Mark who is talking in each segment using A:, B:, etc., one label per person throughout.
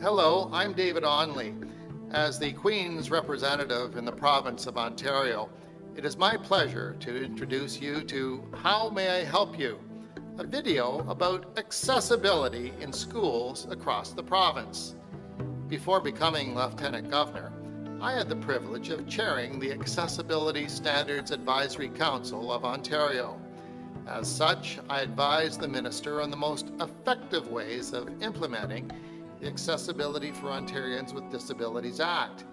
A: Hello, I'm David Onley. As the Queen's representative in the province of Ontario, it is my pleasure to introduce you to How May I Help You? A video about accessibility in schools across the province. Before becoming Lieutenant Governor, I had the privilege of chairing the Accessibility Standards Advisory Council of Ontario. As such, I advised the Minister on the most effective ways of implementing the Accessibility for Ontarians with Disabilities Act,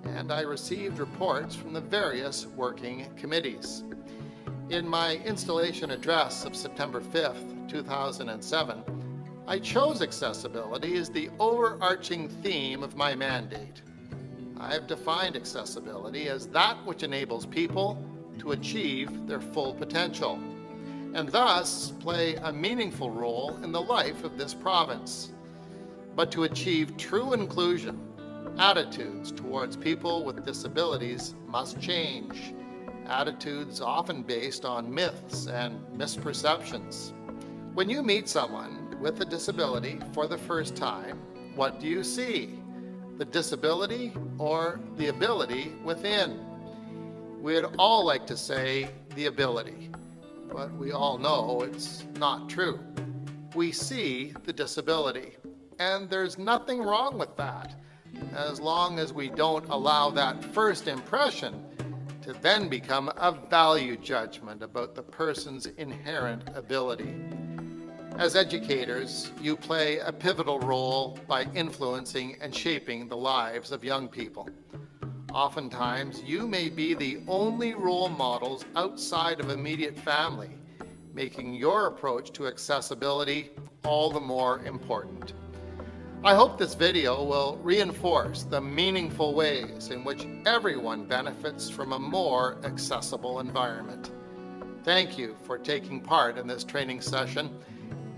A: and I received reports from the various working committees. In my installation address of September 5th, 2007, I chose accessibility as the overarching theme of my mandate. I have defined accessibility as that which enables people to achieve their full potential, and thus play a meaningful role in the life of this province. But to achieve true inclusion, attitudes towards people with disabilities must change. Attitudes often based on myths and misperceptions. When you meet someone with a disability for the first time, what do you see? The disability or the ability within? We'd all like to say the ability, but we all know it's not true. We see the disability. And there's nothing wrong with that, as long as we don't allow that first impression to then become a value judgment about the person's inherent ability. As educators, you play a pivotal role by influencing and shaping the lives of young people. Oftentimes, you may be the only role models outside of immediate family, making your approach to accessibility all the more important. I hope this video will reinforce the meaningful ways in which everyone benefits from a more accessible environment. Thank you for taking part in this training session.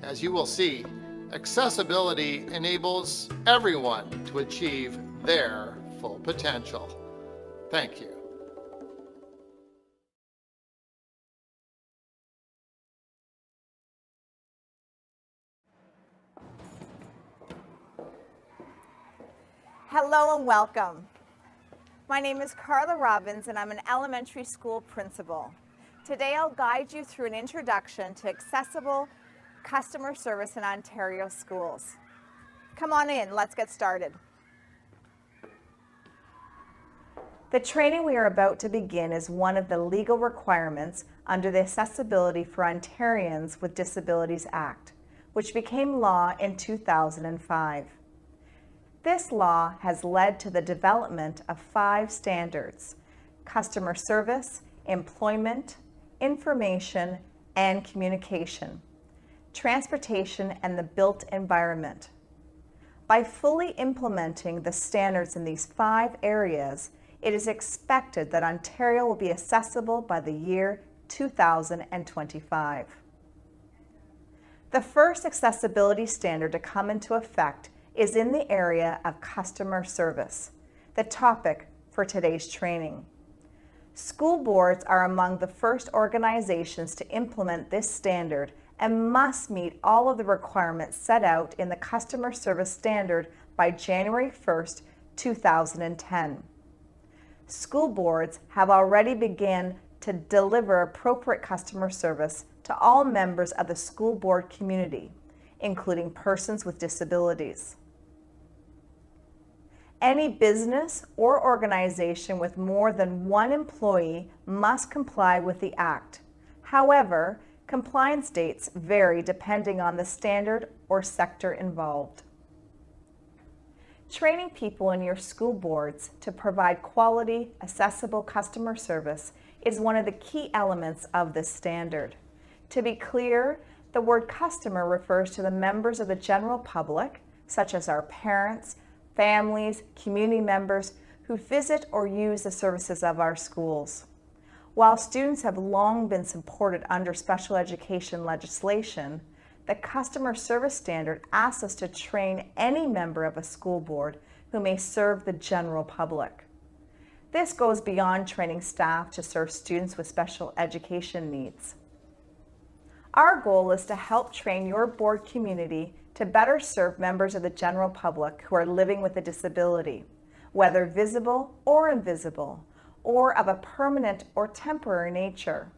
A: As you will see, accessibility enables everyone to achieve their full potential. Thank you.
B: Hello and welcome. My name is Carla Robbins and I'm an elementary school principal. Today I'll guide you through an introduction to accessible customer service in Ontario schools. Come on in, let's get started. The training we are about to begin is one of the legal requirements under the Accessibility for Ontarians with Disabilities Act, which became law in 2005. This law has led to the development of 5 standards: customer service, employment, information, and communication, transportation, and the built environment. By fully implementing the standards in these 5 areas, it is expected that Ontario will be accessible by the year 2025. The first accessibility standard to come into effect is in the area of customer service, the topic for today's training. School boards are among the first organizations to implement this standard and must meet all of the requirements set out in the customer service standard by January 1st, 2010. School boards have already begun to deliver appropriate customer service to all members of the school board community, including persons with disabilities. Any business or organization with more than 1 employee must comply with the Act. However, compliance dates vary depending on the standard or sector involved. Training people in your school boards to provide quality, accessible customer service is one of the key elements of this standard. To be clear, the word customer refers to the members of the general public, such as our parents, families, community members who visit or use the services of our schools. While students have long been supported under special education legislation, the customer service standard asks us to train any member of a school board who may serve the general public. This goes beyond training staff to serve students with special education needs. Our goal is to help train your board community to better serve members of the general public who are living with a disability, whether visible or invisible, or of a permanent or temporary nature.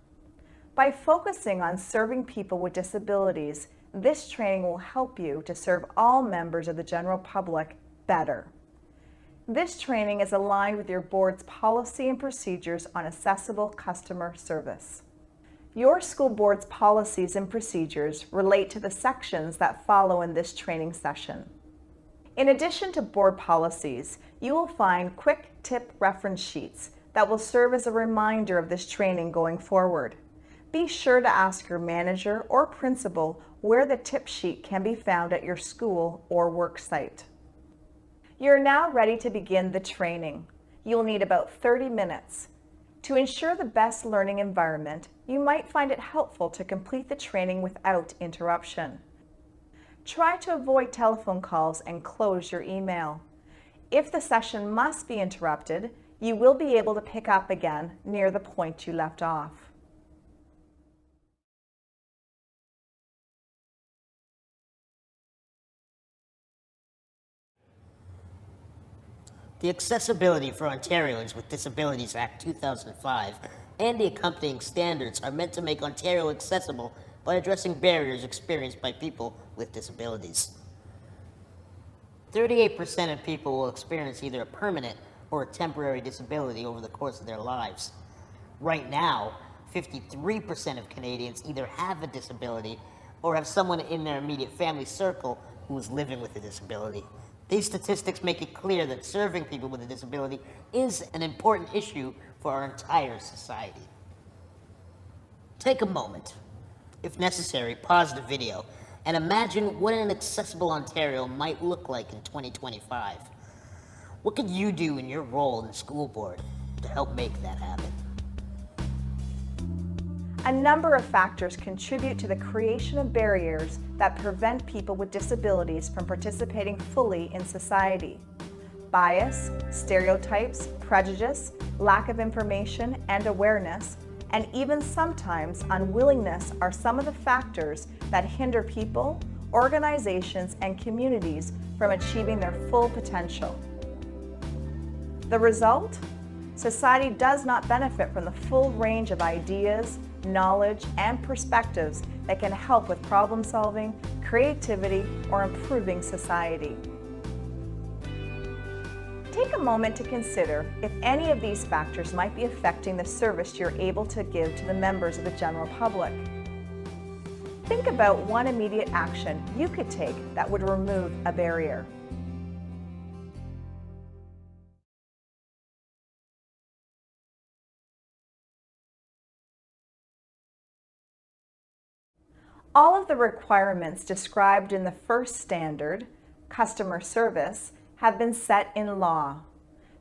B: By focusing on serving people with disabilities, this training will help you to serve all members of the general public better. This training is aligned with your board's policy and procedures on accessible customer service. Your school board's policies and procedures relate to the sections that follow in this training session. In addition to board policies, you will find quick tip reference sheets that will serve as a reminder of this training going forward. Be sure to ask your manager or principal where the tip sheet can be found at your school or work site. You're now ready to begin the training. You'll need about 30 minutes. To ensure the best learning environment, you might find it helpful to complete the training without interruption. Try to avoid telephone calls and close your email. If the session must be interrupted, you will be able to pick up again near the point you left off.
C: The Accessibility for Ontarians with Disabilities Act 2005 and the accompanying standards are meant to make Ontario accessible by addressing barriers experienced by people with disabilities. 38% of people will experience either a permanent or a temporary disability over the course of their lives. Right now, 53% of Canadians either have a disability or have someone in their immediate family circle who is living with a disability. These statistics make it clear that serving people with a disability is an important issue for our entire society. Take a moment. If necessary, pause the video and imagine what an accessible Ontario might look like in 2025. What could you do in your role in the school board to help make that happen?
B: A number of factors contribute to the creation of barriers that prevent people with disabilities from participating fully in society. Bias, stereotypes, prejudice, lack of information and awareness, and even sometimes unwillingness are some of the factors that hinder people, organizations, and communities from achieving their full potential. The result? Society does not benefit from the full range of ideas, knowledge, and perspectives that can help with problem solving, creativity, or improving society. Take a moment to consider if any of these factors might be affecting the service you're able to give to the members of the general public. Think about one immediate action you could take that would remove a barrier. All of the requirements described in the first standard, customer service, have been set in law.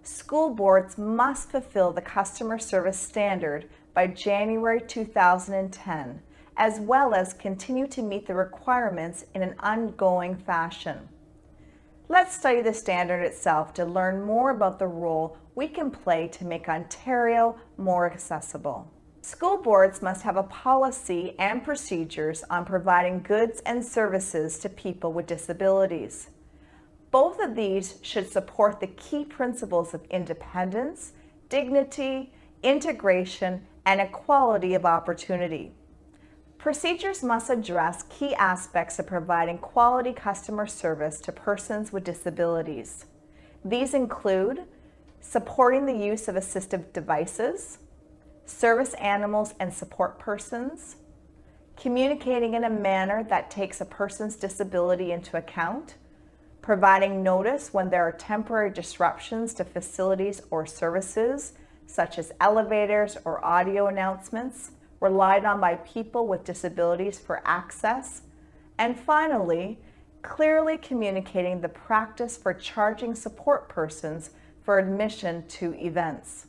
B: School boards must fulfill the customer service standard by January 2010, as well as continue to meet the requirements in an ongoing fashion. Let's study the standard itself to learn more about the role we can play to make Ontario more accessible. School boards must have a policy and procedures on providing goods and services to people with disabilities. Both of these should support the key principles of independence, dignity, integration, and equality of opportunity. Procedures must address key aspects of providing quality customer service to persons with disabilities. These include supporting the use of assistive devices, service animals and support persons, communicating in a manner that takes a person's disability into account, providing notice when there are temporary disruptions to facilities or services, such as elevators or audio announcements, relied on by people with disabilities for access, and finally, clearly communicating the practice for charging support persons for admission to events.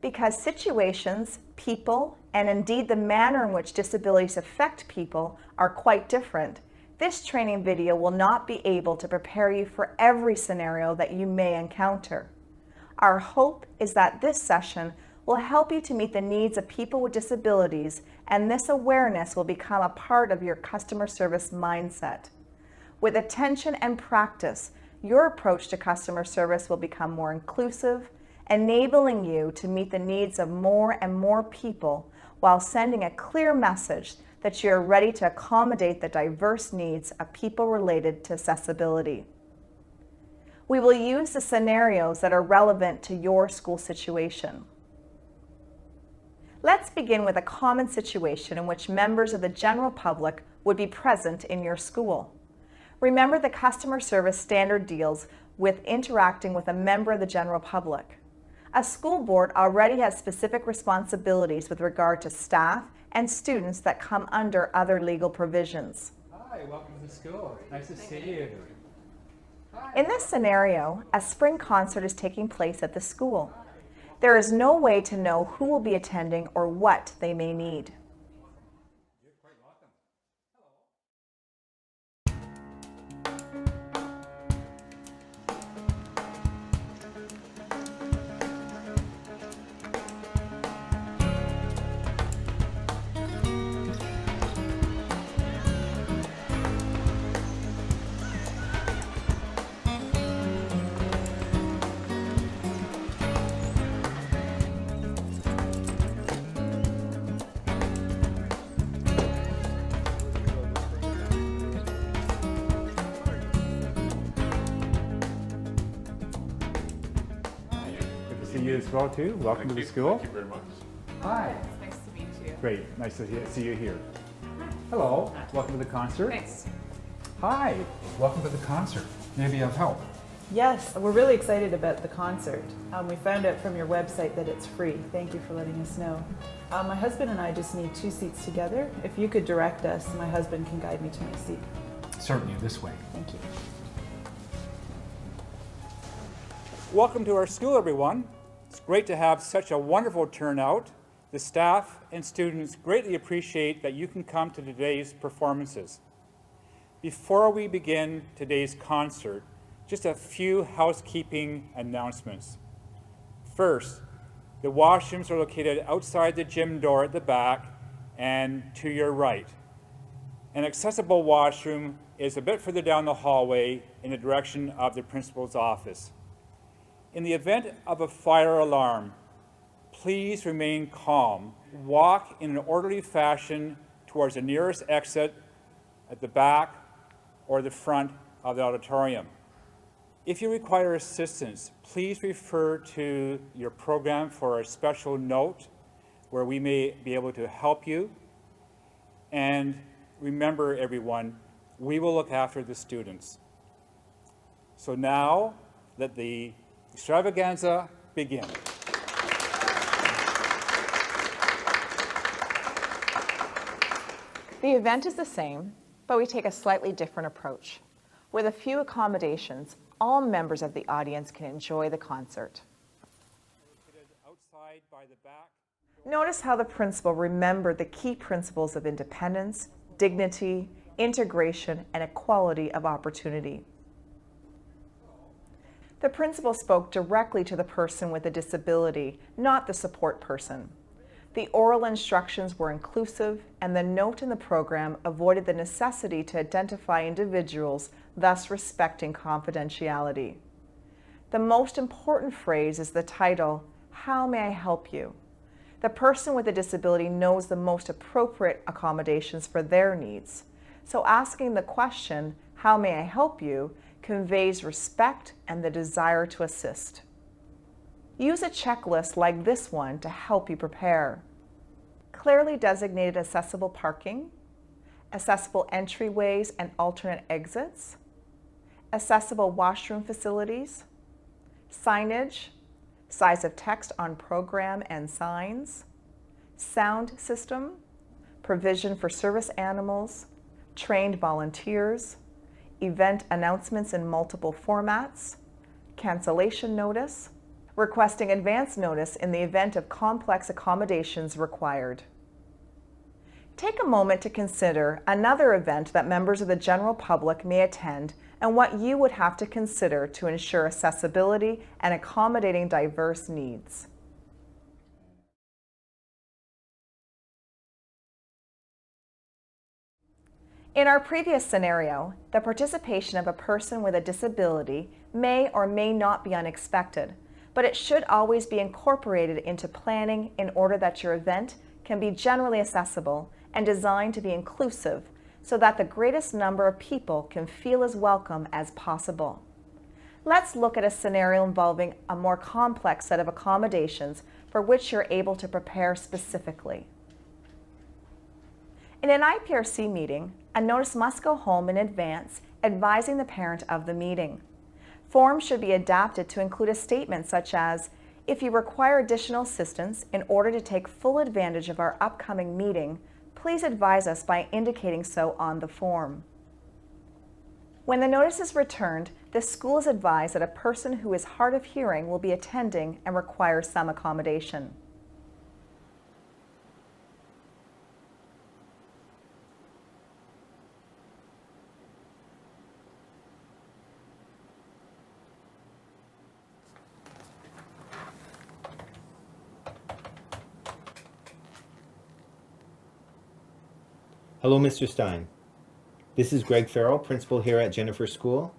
B: Because situations, people, and indeed the manner in which disabilities affect people are quite different, this training video will not be able to prepare you for every scenario that you may encounter. Our hope is that this session will help you to meet the needs of people with disabilities, and this awareness will become a part of your customer service mindset. With attention and practice, your approach to customer service will become more inclusive, enabling you to meet the needs of more and more people while sending a clear message that you are ready to accommodate the diverse needs of people related to accessibility. We will use the scenarios that are relevant to your school situation. Let's begin with a common situation in which members of the general public would be present in your school. Remember, the customer service standard deals with interacting with a member of the general public. A school board already has specific responsibilities with regard to staff and students that come under other legal provisions.
D: Hi, welcome to the school. Nice to see you.
B: In this scenario, a spring concert is taking place at the school. There is no way to know who will be attending or what they may need.
D: See you as well too. Welcome to the school.
E: Thank you very much.
D: Hi.
F: Nice to meet you.
D: Great. Nice to see you here. Hello. Welcome to the concert.
F: Thanks.
D: Hi. Welcome to the concert. Maybe of help.
F: Yes, we're really excited about the concert. We found out from your website that it's free. Thank you for letting us know. My husband and I just need 2 seats together. If you could direct us, my husband can guide me to my seat.
D: Certainly, this way.
F: Thank you.
D: Welcome to our school, everyone. It's great to have such a wonderful turnout. The staff and students greatly appreciate that you can come to today's performances. Before we begin today's concert, just a few housekeeping announcements. First, the washrooms are located outside the gym door at the back and to your right. An accessible washroom is a bit further down the hallway in the direction of the principal's office. In the event of a fire alarm, please remain calm. Walk in an orderly fashion towards the nearest exit at the back or the front of the auditorium. If you require assistance, please refer to your program for a special note where we may be able to help you. And remember, everyone, we will look after the students. So now, let the extravaganza begin.
B: The event is the same, but we take a slightly different approach. With a few accommodations, all members of the audience can enjoy the concert.
D: Outside by the back.
B: Notice how the principal remembered the key principles of independence, dignity, integration, and equality of opportunity. The principal spoke directly to the person with a disability, not the support person. The oral instructions were inclusive, and the note in the program avoided the necessity to identify individuals, thus respecting confidentiality. The most important phrase is the title, "How may I help you?" The person with a disability knows the most appropriate accommodations for their needs. So asking the question, "How may I help you?" conveys respect and the desire to assist. Use a checklist like this one to help you prepare. Clearly designated accessible parking, accessible entryways and alternate exits, accessible washroom facilities, signage, size of text on program and signs, sound system, provision for service animals, trained volunteers, event announcements in multiple formats, cancellation notice, requesting advance notice in the event of complex accommodations required. Take a moment to consider another event that members of the general public may attend and what you would have to consider to ensure accessibility and accommodating diverse needs. In our previous scenario, the participation of a person with a disability may or may not be unexpected, but it should always be incorporated into planning in order that your event can be generally accessible and designed to be inclusive so that the greatest number of people can feel as welcome as possible. Let's look at a scenario involving a more complex set of accommodations for which you're able to prepare specifically. In an IPRC meeting, a notice must go home in advance advising the parent of the meeting. Forms should be adapted to include a statement such as, if you require additional assistance in order to take full advantage of our upcoming meeting, please advise us by indicating so on the form. When the notice is returned, the school is advised that a person who is hard of hearing will be attending and requires some accommodation.
E: Hello, Mr. Stein. This is Greg Farrell, principal here at Jennifer School.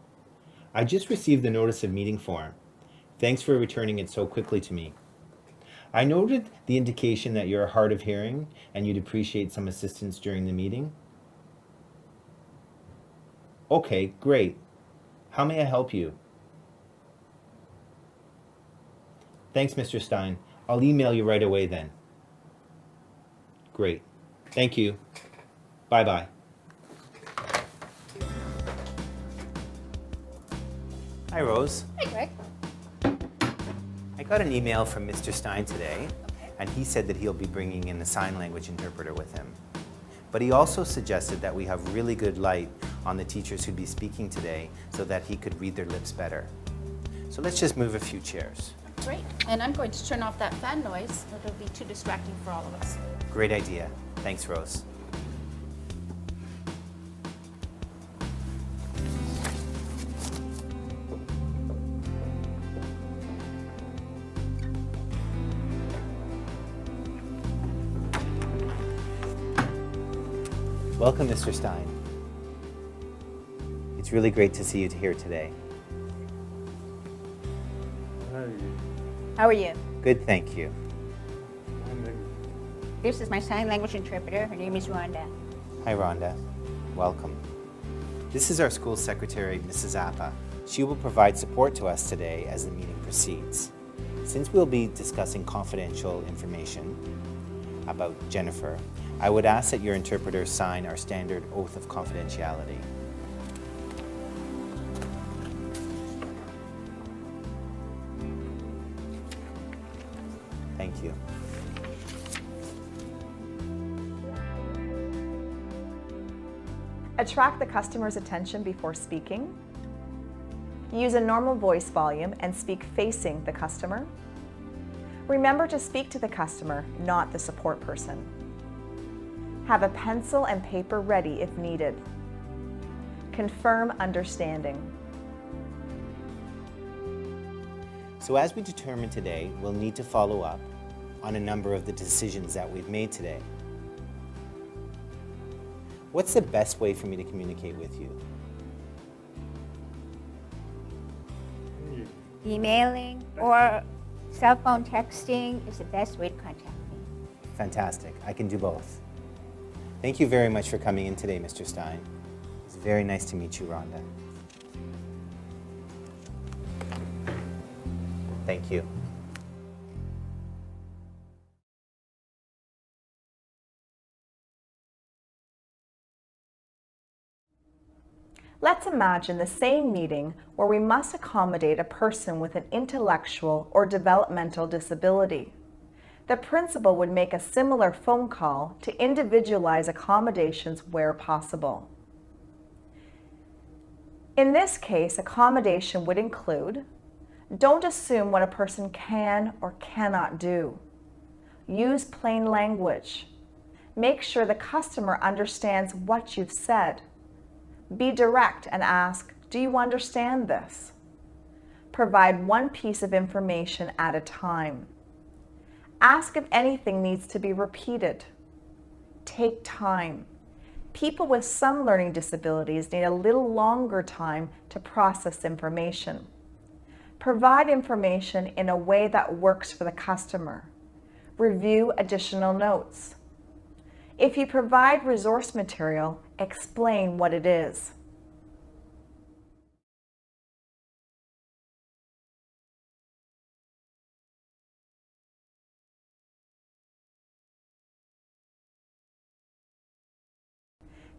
E: I just received the notice of meeting form. Thanks for returning it so quickly to me. I noted the indication that you're hard of hearing and you'd appreciate some assistance during the meeting. Okay, great. How may I help you? Thanks, Mr. Stein. I'll email you right away then. Great. Thank you. Bye-bye. Hi, Rose.
G: Hi, Greg.
E: I got an email from Mr. Stein today, and he said that he'll be bringing in a sign language interpreter with him. But he also suggested that we have really good light on the teachers who'd be speaking today so that he could read their lips better. So let's just move a few chairs.
G: Great. And I'm going to turn off that fan noise. It'll be too distracting for all of us.
E: Great idea. Thanks, Rose. Welcome, Mr. Stein. It's really great to see you here today.
G: How are you?
E: Good, thank you.
G: This is my sign language interpreter. Her name is Rhonda.
E: Hi, Rhonda. Welcome. This is our school secretary, Mrs. Appa. She will provide support to us today as the meeting proceeds. Since we'll be discussing confidential information about Jennifer, I would ask that your interpreter sign our standard oath of confidentiality. Thank you.
B: Attract the customer's attention before speaking. Use a normal voice volume and speak facing the customer. Remember to speak to the customer, not the support person. Have a pencil and paper ready if needed. Confirm understanding.
E: So as we determined today, we'll need to follow up on a number of the decisions that we've made today. What's the best way for me to communicate with you?
H: Emailing or cell phone texting is the best way to contact me.
E: Fantastic. I can do both. Thank you very much for coming in today, Mr. Stein. It's very nice to meet you, Rhonda. Thank you.
B: Let's imagine the same meeting where we must accommodate a person with an intellectual or developmental disability. The principal would make a similar phone call to individualize accommodations where possible. In this case, accommodation would include: don't assume what a person can or cannot do. Use plain language. Make sure the customer understands what you've said. Be direct and ask, Do you understand this? Provide one piece of information at a time. Ask if anything needs to be repeated. Take time. People with some learning disabilities need a little longer time to process information. Provide information in a way that works for the customer. Review additional notes. If you provide resource material, explain what it is.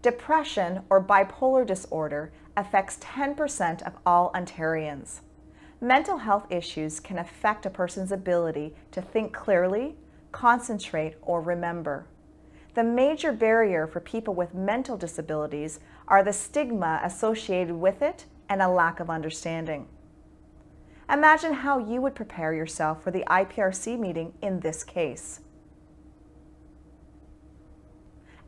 B: Depression or bipolar disorder affects 10% of all Ontarians. Mental health issues can affect a person's ability to think clearly, concentrate, or remember. The major barrier for people with mental disabilities are the stigma associated with it and a lack of understanding. Imagine how you would prepare yourself for the IPRC meeting in this case.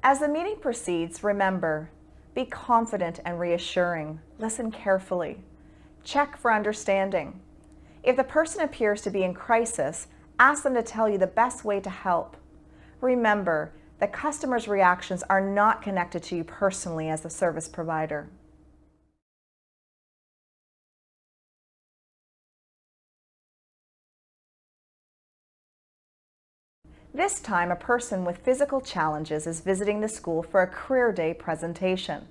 B: As the meeting proceeds, remember, be confident and reassuring. Listen carefully. Check for understanding. If the person appears to be in crisis, ask them to tell you the best way to help. Remember, the customer's reactions are not connected to you personally as the service provider. This time, a person with physical challenges is visiting the school for a Career Day presentation.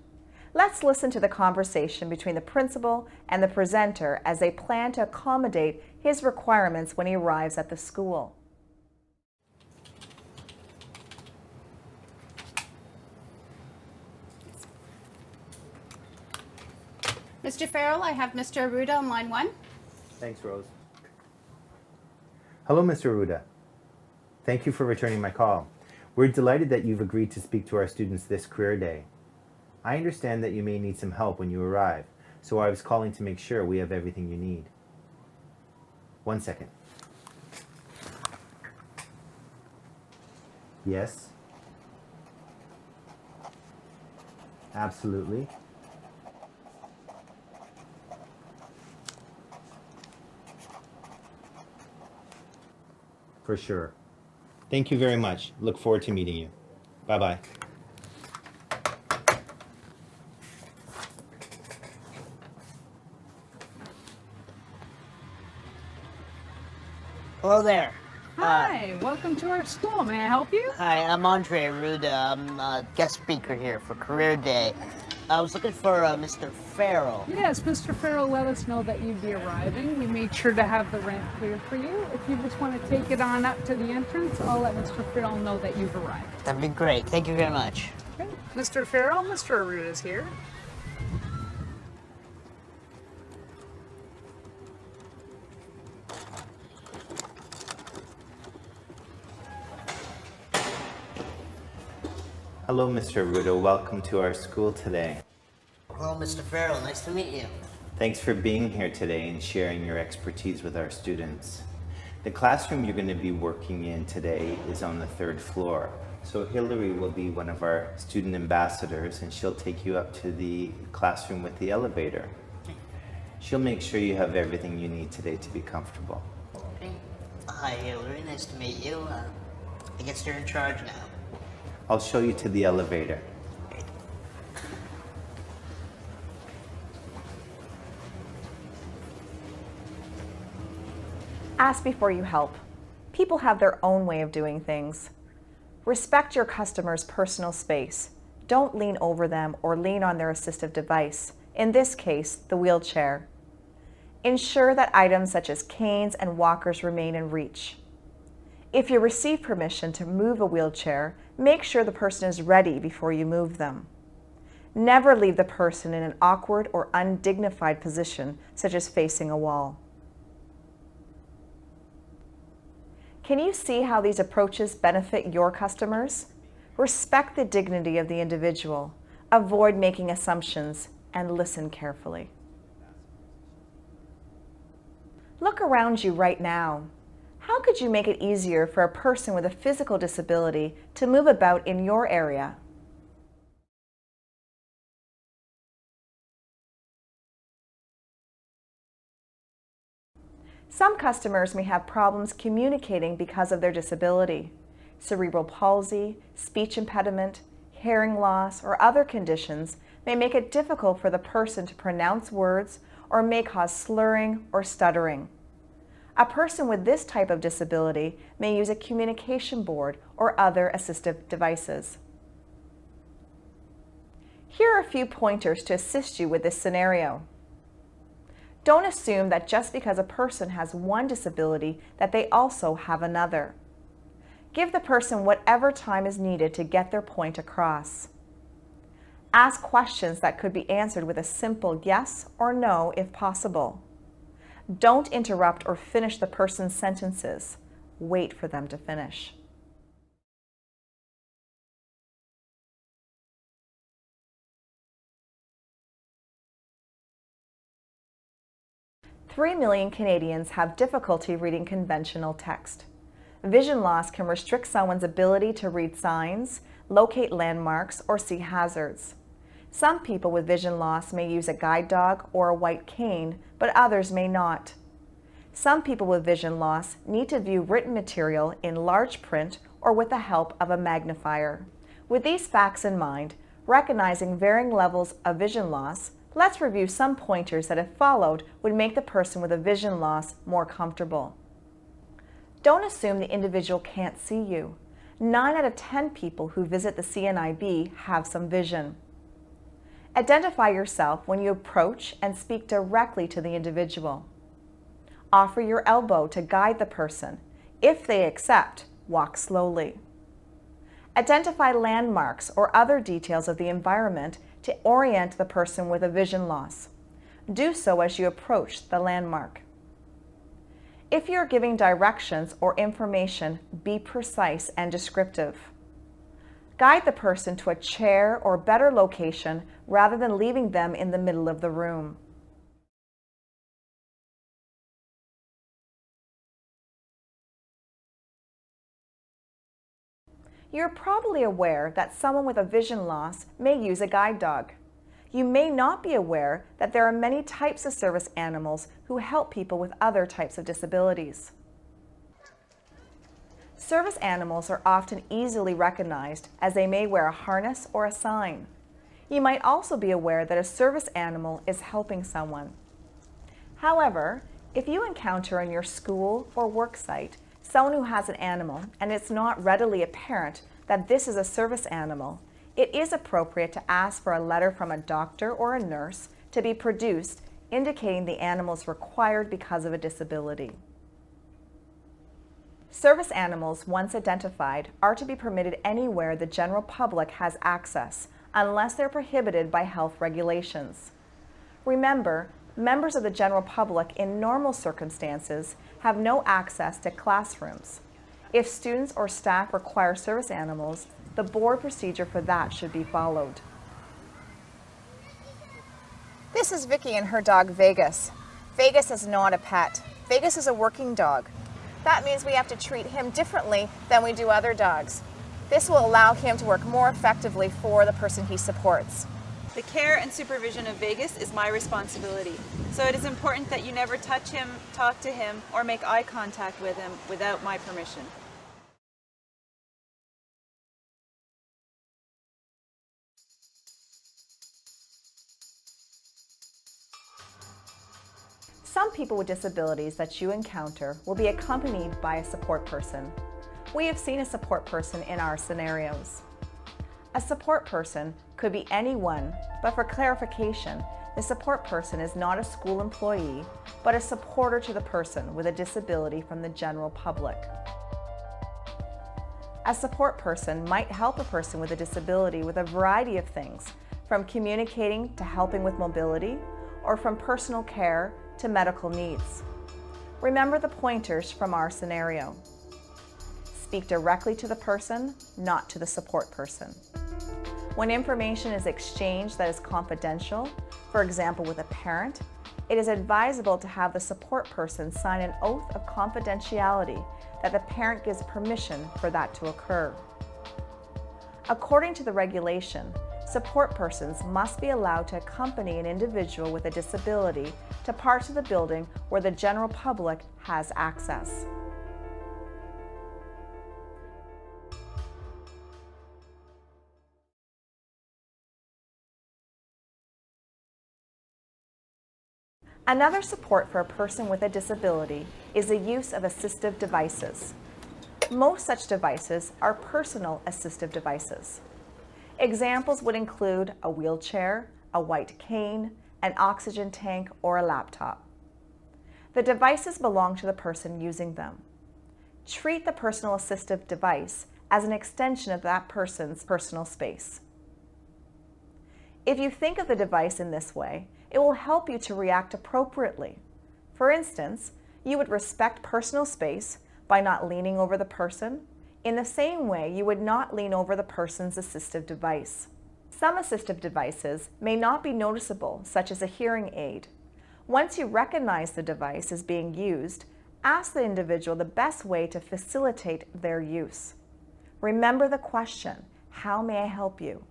B: Let's listen to the conversation between the principal and the presenter as they plan to accommodate his requirements when he arrives at the school.
G: Mr. Farrell, I have Mr. Aruda on line 1.
E: Thanks, Rose. Hello, Mr. Aruda. Thank you for returning my call. We're delighted that you've agreed to speak to our students this Career Day. I understand that you may need some help when you arrive, so I was calling to make sure we have everything you need. 1 second. Yes? Absolutely. For sure. Thank you very much. Look forward to meeting you. Bye-bye.
C: Hello there.
I: Hi, welcome to our school. May I help you?
C: Hi, I'm Andre Aruda. I'm a guest speaker here for Career Day. I was looking for Mr. Farrell.
I: Yes, Mr. Farrell let us know that you'd be arriving. We made sure to have the ramp clear for you. If you just want to take it on up to the entrance, I'll let Mr. Farrell know that you've arrived.
C: That'd be great. Thank you very much.
I: Okay. Mr. Farrell, Mr. Aruda is here.
E: Hello, Mr. Aruda. Welcome to our school today.
C: Hello, Mr. Farrell. Nice to meet you.
E: Thanks for being here today and sharing your expertise with our students. The classroom you're going to be working in today is on the 3rd floor. So Hillary will be one of our student ambassadors and she'll take you up to the classroom with the elevator. She'll make sure you have everything you need today to be comfortable.
C: Okay. Hi, Hillary. Nice to meet you. I guess you're in charge now.
E: I'll show you to the elevator.
B: Ask before you help. People have their own way of doing things. Respect your customer's personal space. Don't lean over them or lean on their assistive device, in this case, the wheelchair. Ensure that items such as canes and walkers remain in reach. If you receive permission to move a wheelchair, make sure the person is ready before you move them. Never leave the person in an awkward or undignified position, such as facing a wall. Can you see how these approaches benefit your customers? Respect the dignity of the individual. Avoid making assumptions and listen carefully. Look around you right now. How could you make it easier for a person with a physical disability to move about in your area? Some customers may have problems communicating because of their disability. Cerebral palsy, speech impediment, hearing loss, or other conditions may make it difficult for the person to pronounce words or may cause slurring or stuttering. A person with this type of disability may use a communication board or other assistive devices. Here are a few pointers to assist you with this scenario. Don't assume that just because a person has one disability that they also have another. Give the person whatever time is needed to get their point across. Ask questions that could be answered with a simple yes or no if possible. Don't interrupt or finish the person's sentences. Wait for them to finish. Three million Canadians have difficulty reading conventional text. Vision loss can restrict someone's ability to read signs, locate landmarks, or see hazards. Some people with vision loss may use a guide dog or a white cane, but others may not. Some people with vision loss need to view written material in large print or with the help of a magnifier. With these facts in mind, recognizing varying levels of vision loss, let's review some pointers that, if followed, would make the person with a vision loss more comfortable. Don't assume the individual can't see you. 9 out of 10 people who visit the CNIB have some vision. Identify yourself when you approach and speak directly to the individual. Offer your elbow to guide the person. If they accept, walk slowly. Identify landmarks or other details of the environment to orient the person with a vision loss. Do so as you approach the landmark. If you're giving directions or information, be precise and descriptive. Guide the person to a chair or better location rather than leaving them in the middle of the room. You're probably aware that someone with a vision loss may use a guide dog. You may not be aware that there are many types of service animals who help people with other types of disabilities. Service animals are often easily recognized as they may wear a harness or a sign. You might also be aware that a service animal is helping someone. However, if you encounter in your school or work site someone who has an animal and it's not readily apparent that this is a service animal, it is appropriate to ask for a letter from a doctor or a nurse to be produced indicating the animal is required because of a disability. Service animals, once identified, are to be permitted anywhere the general public has access, unless they're prohibited by health regulations. Remember, members of the general public in normal circumstances have no access to classrooms. If students or staff require service animals, the board procedure for that should be followed. This is Vicky and her dog Vegas. Vegas is not a pet. Vegas is a working dog. That means we have to treat him differently than we do other dogs. This will allow him to work more effectively for the person he supports.
F: The care and supervision of Vegas is my responsibility, so it is important that you never touch him, talk to him, or make eye contact with him without my permission.
B: Some people with disabilities that you encounter will be accompanied by a support person. We have seen a support person in our scenarios. A support person could be anyone, but for clarification, the support person is not a school employee, but a supporter to the person with a disability from the general public. A support person might help a person with a disability with a variety of things, from communicating to helping with mobility, or from personal care to medical needs. Remember the pointers from our scenario. Speak directly to the person, not to the support person. When information is exchanged that is confidential, for example with a parent, it is advisable to have the support person sign an oath of confidentiality that the parent gives permission for that to occur. According to the regulation, support persons must be allowed to accompany an individual with a disability to parts of the building where the general public has access. Another support for a person with a disability is the use of assistive devices. Most such devices are personal assistive devices. Examples would include a wheelchair, a white cane, an oxygen tank, or a laptop. The devices belong to the person using them. Treat the personal assistive device as an extension of that person's personal space. If you think of the device in this way, it will help you to react appropriately. For instance, you would respect personal space by not leaning over the person, in the same way you would not lean over the person's assistive device. Some assistive devices may not be noticeable, such as a hearing aid. Once you recognize the device is being used, ask the individual the best way to facilitate their use. Remember the question, how may I help you?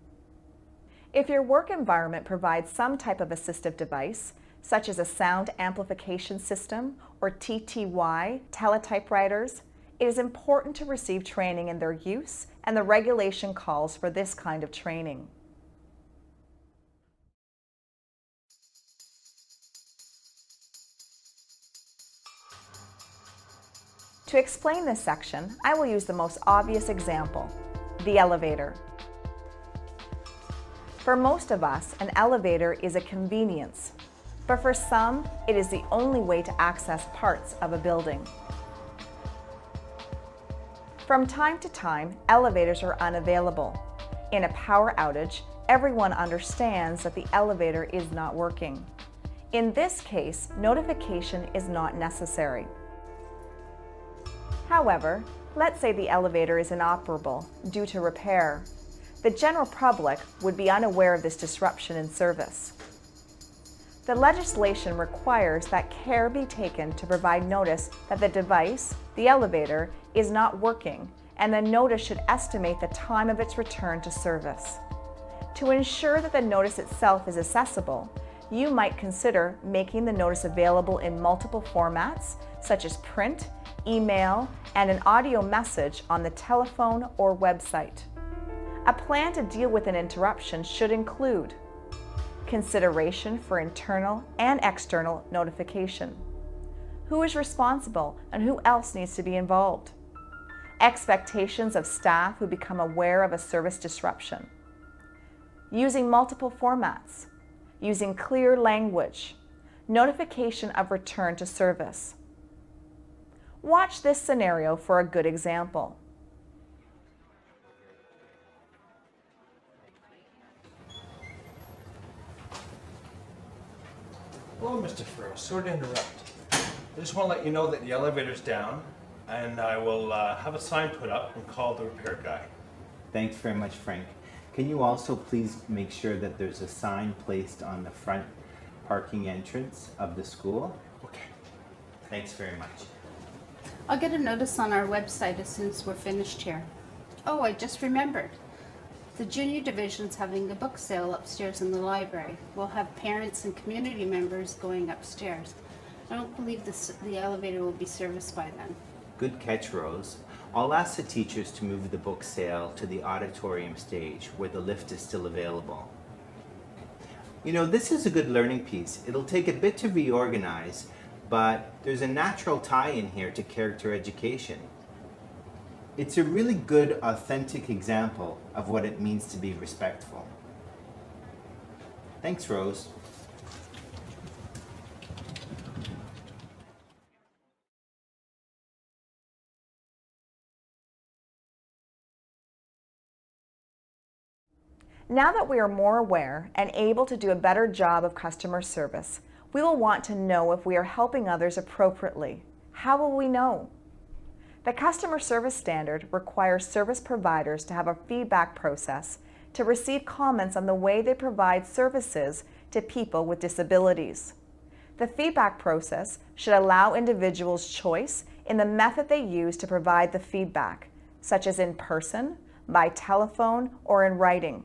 B: If your work environment provides some type of assistive device, such as a sound amplification system or TTY, teletypewriters, it is important to receive training in their use, and the regulation calls for this kind of training. To explain this section, I will use the most obvious example, the elevator. For most of us, an elevator is a convenience, but for some, it is the only way to access parts of a building. From time to time, elevators are unavailable. In a power outage, everyone understands that the elevator is not working. In this case, notification is not necessary. However, let's say the elevator is inoperable due to repair. The general public would be unaware of this disruption in service. The legislation requires that care be taken to provide notice that the device, the elevator, is not working, and the notice should estimate the time of its return to service. To ensure that the notice itself is accessible, you might consider making the notice available in multiple formats, such as print, email, and an audio message on the telephone or website. A plan to deal with an interruption should include consideration for internal and external notification. Who is responsible and who else needs to be involved? Expectations of staff who become aware of a service disruption. Using multiple formats. Using clear language. Notification of return to service. Watch this scenario for a good example.
J: Hello, Mr. Furrow. Sorry to interrupt. I just want to let you know that the elevator's down, and I will have a sign put up and call the repair guy.
E: Thanks very much, Frank. Can you also please make sure that there's a sign placed on the front parking entrance of the school?
J: Okay.
E: Thanks very much.
G: I'll get a notice on our website as soon as we're finished here. Oh, I just remembered. The junior division's having a book sale upstairs in the library. We'll have parents and community members going upstairs. I don't believe the elevator will be serviced by then.
E: Good catch, Rose. I'll ask the teachers to move the book sale to the auditorium stage where the lift is still available. You know, this is a good learning piece. It'll take a bit to reorganize, but there's a natural tie in here to character education. It's a really good, authentic example of what it means to be respectful. Thanks, Rose.
B: Now that we are more aware and able to do a better job of customer service, we will want to know if we are helping others appropriately. How will we know? The customer service standard requires service providers to have a feedback process to receive comments on the way they provide services to people with disabilities. The feedback process should allow individuals choice in the method they use to provide the feedback, such as in person, by telephone, or in writing.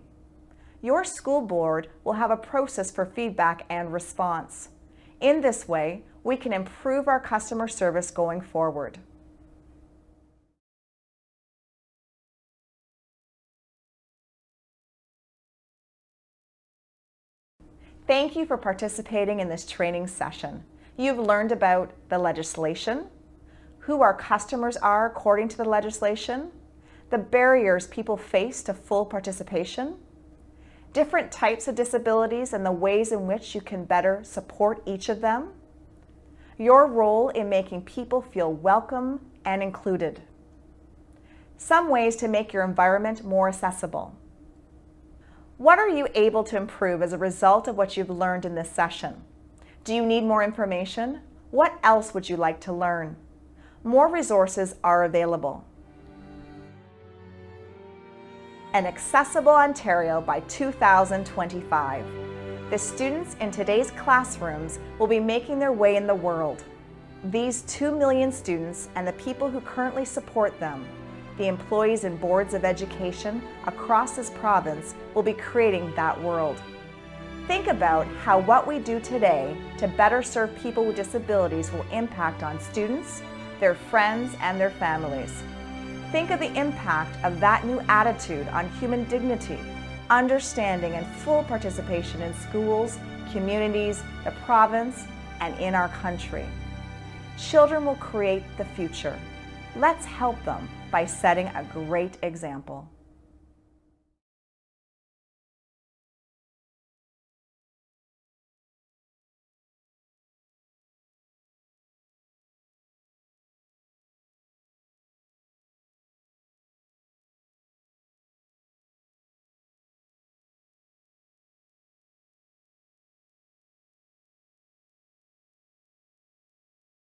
B: Your school board will have a process for feedback and response. In this way, we can improve our customer service going forward. Thank you for participating in this training session. You've learned about the legislation, who our customers are according to the legislation, the barriers people face to full participation, different types of disabilities and the ways in which you can better support each of them, your role in making people feel welcome and included, some ways to make your environment more accessible. What are you able to improve as a result of what you've learned in this session? Do you need more information? What else would you like to learn? More resources are available. An Accessible Ontario by 2025. The students in today's classrooms will be making their way in the world. These 2 million students and the people who currently support them, the employees and boards of education across this province, will be creating that world. Think about how what we do today to better serve people with disabilities will impact on students, their friends, and their families. Think of the impact of that new attitude on human dignity, understanding, and full participation in schools, communities, the province, and in our country. Children will create the future. Let's help them by setting a great example.